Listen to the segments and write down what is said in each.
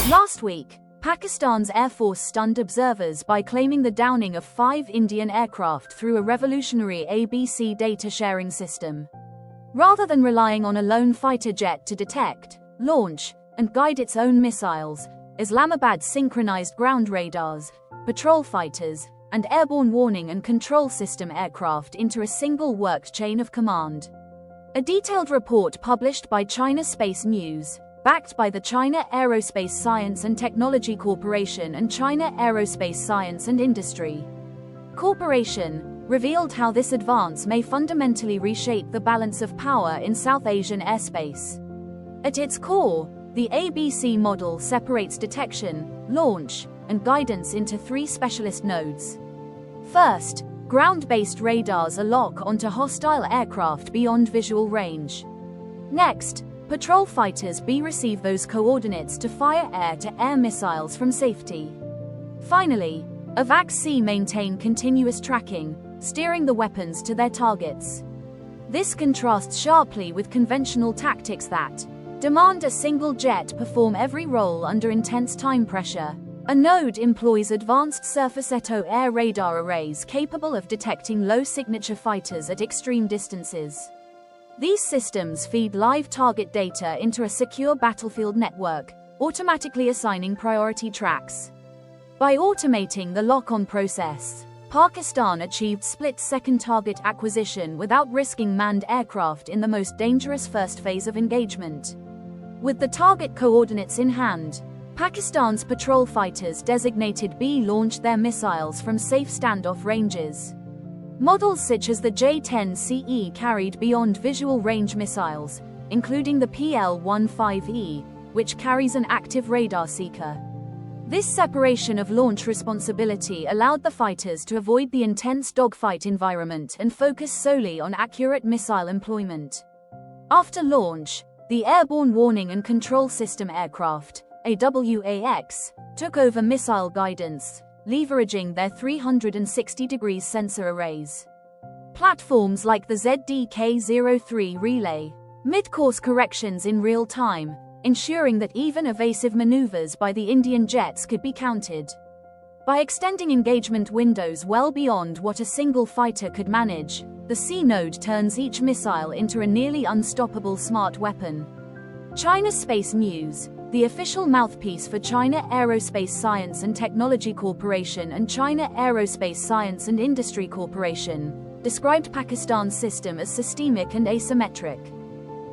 Last week, Pakistan's Air Force stunned observers by claiming the downing of 5 Indian aircraft through a revolutionary ABC data sharing system. Rather than relying on a lone fighter jet to detect, launch, and guide its own missiles, Islamabad synchronized ground radars, patrol fighters, and airborne warning and control system aircraft into a single worked chain of command. A detailed report published by China Space News, backed by the China Aerospace Science and Technology Corporation and China Aerospace Science and Industry Corporation, revealed how this advance may fundamentally reshape the balance of power in South Asian airspace. At its core, the ABC model separates detection, launch, and guidance into 3 specialist nodes. First, ground-based radars lock onto hostile aircraft beyond visual range. Next, patrol fighters receive those coordinates to fire air-to-air missiles from safety. Finally, AWACS maintain continuous tracking, steering the weapons to their targets. This contrasts sharply with conventional tactics that demand a single jet perform every role under intense time pressure. A node employs advanced surface-to-air radar arrays capable of detecting low-signature fighters at extreme distances. These systems feed live target data into a secure battlefield network, automatically assigning priority tracks. By automating the lock-on process, Pakistan achieved split-second target acquisition without risking manned aircraft in the most dangerous first phase of engagement. With the target coordinates in hand, Pakistan's patrol fighters designated B launched their missiles from safe standoff ranges. Models such as the J-10CE carried beyond visual range missiles, including the PL-15E, which carries an active radar seeker. This separation of launch responsibility allowed the fighters to avoid the intense dogfight environment and focus solely on accurate missile employment. After launch, the Airborne Warning and Control System aircraft, AWACS, took over missile guidance, leveraging their 360-degree sensor arrays. Platforms like the ZDK-03 relay mid-course corrections in real time, ensuring that even evasive maneuvers by the Indian jets could be counted. By extending engagement windows well beyond what a single fighter could manage, the C node turns each missile into a nearly unstoppable smart weapon. China Space News, the official mouthpiece for China Aerospace Science and Technology Corporation and China Aerospace Science and Industry Corporation, described Pakistan's system as systemic and asymmetric.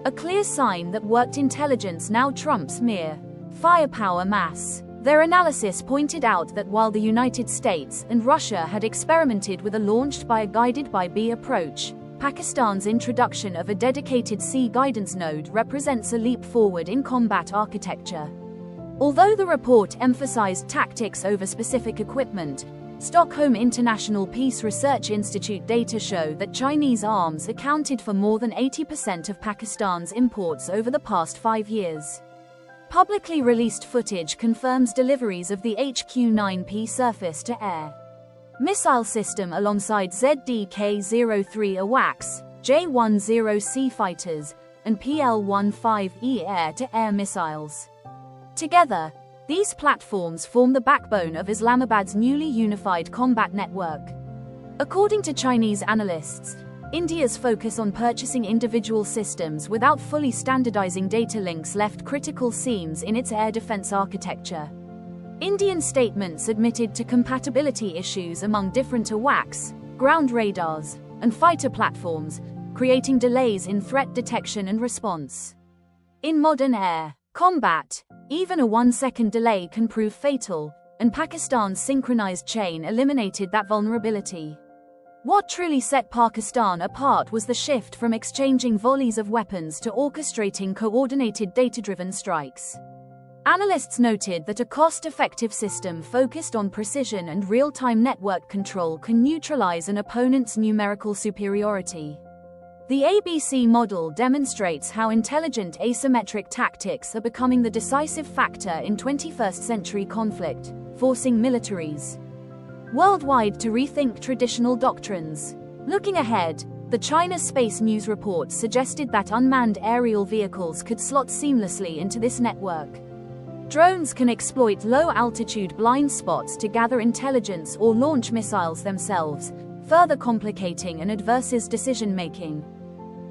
A clear sign that worked intelligence now trumps mere firepower mass. Their analysis pointed out that while the United States and Russia had experimented with a launched by a guided by B approach, Pakistan's introduction of a dedicated C guidance node represents a leap forward in combat architecture. Although the report emphasized tactics over specific equipment, Stockholm International Peace Research Institute data show that Chinese arms accounted for more than 80% of Pakistan's imports over the past 5 years. Publicly released footage confirms deliveries of the HQ-9P surface-to-air missile system alongside ZDK-03 AWACS, J-10C fighters, and PL-15E air-to-air missiles. Together, these platforms form the backbone of Islamabad's newly unified combat network. According to Chinese analysts, India's focus on purchasing individual systems without fully standardizing data links left critical seams in its air defense architecture. Indian statements admitted to compatibility issues among different AWACS, ground radars, and fighter platforms, creating delays in threat detection and response. In modern air combat, even a 1-second delay can prove fatal, and Pakistan's synchronized chain eliminated that vulnerability. What truly set Pakistan apart was the shift from exchanging volleys of weapons to orchestrating coordinated data-driven strikes. Analysts noted that a cost-effective system focused on precision and real-time network control can neutralize an opponent's numerical superiority. The ABC model demonstrates how intelligent asymmetric tactics are becoming the decisive factor in 21st century conflict, forcing militaries worldwide to rethink traditional doctrines. Looking ahead, the China Space News report suggested that unmanned aerial vehicles could slot seamlessly into this network. Drones can exploit low-altitude blind spots to gather intelligence or launch missiles themselves, further complicating an adversary's decision-making.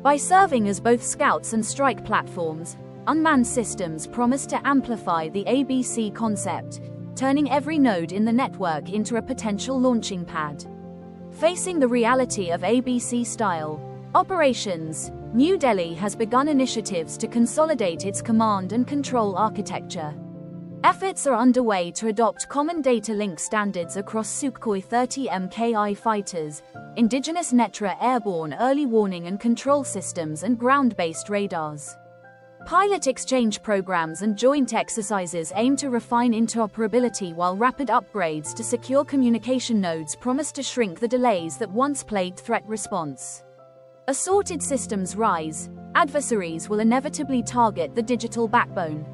By serving as both scouts and strike platforms, unmanned systems promise to amplify the ABC concept, turning every node in the network into a potential launching pad. Facing the reality of ABC-style operations, New Delhi has begun initiatives to consolidate its command and control architecture. Efforts are underway to adopt common data link standards across Sukhoi 30 MKI fighters, indigenous Netra airborne early warning and control systems and ground-based radars. Pilot exchange programs and joint exercises aim to refine interoperability, while rapid upgrades to secure communication nodes promise to shrink the delays that once plagued threat response. As sorted systems rise, adversaries will inevitably target the digital backbone.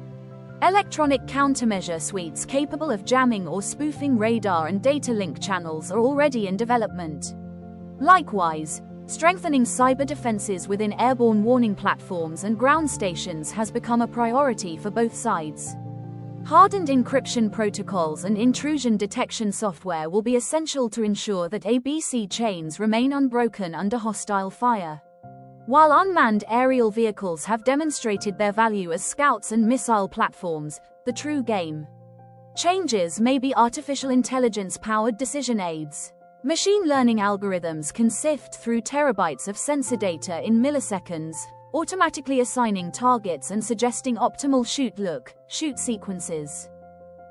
Electronic countermeasure suites capable of jamming or spoofing radar and data link channels are already in development. Likewise, strengthening cyber defenses within airborne warning platforms and ground stations has become a priority for both sides. Hardened encryption protocols and intrusion detection software will be essential to ensure that ABC chains remain unbroken under hostile fire. While unmanned aerial vehicles have demonstrated their value as scouts and missile platforms, the true game changes may be artificial intelligence-powered decision aids. Machine learning algorithms can sift through terabytes of sensor data in milliseconds, automatically assigning targets and suggesting optimal shoot sequences.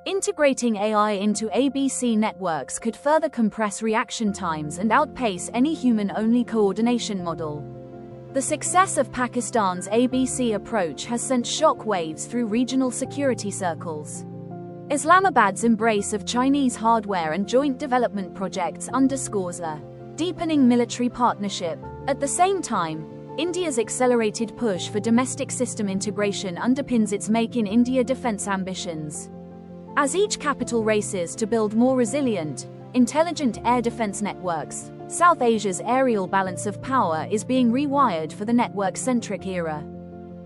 Integrating AI into ABC networks could further compress reaction times and outpace any human-only coordination model. The success of Pakistan's ABC approach has sent shock waves through regional security circles. Islamabad's embrace of Chinese hardware and joint development projects underscores a deepening military partnership. At the same time, India's accelerated push for domestic system integration underpins its Make in India defense ambitions. As each capital races to build more resilient, intelligent air defense networks, South Asia's aerial balance of power is being rewired for the network-centric era.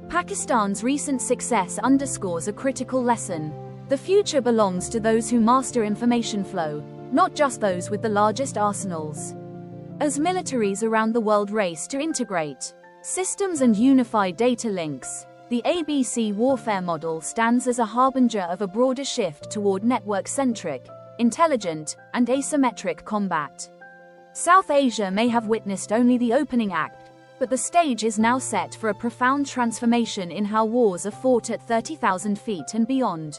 Pakistan's recent success underscores a critical lesson. The future belongs to those who master information flow, not just those with the largest arsenals. As militaries around the world race to integrate systems and unify data links, the ABC warfare model stands as a harbinger of a broader shift toward network-centric, intelligent, and asymmetric combat. South Asia may have witnessed only the opening act, but the stage is now set for a profound transformation in how wars are fought at 30,000 feet and beyond.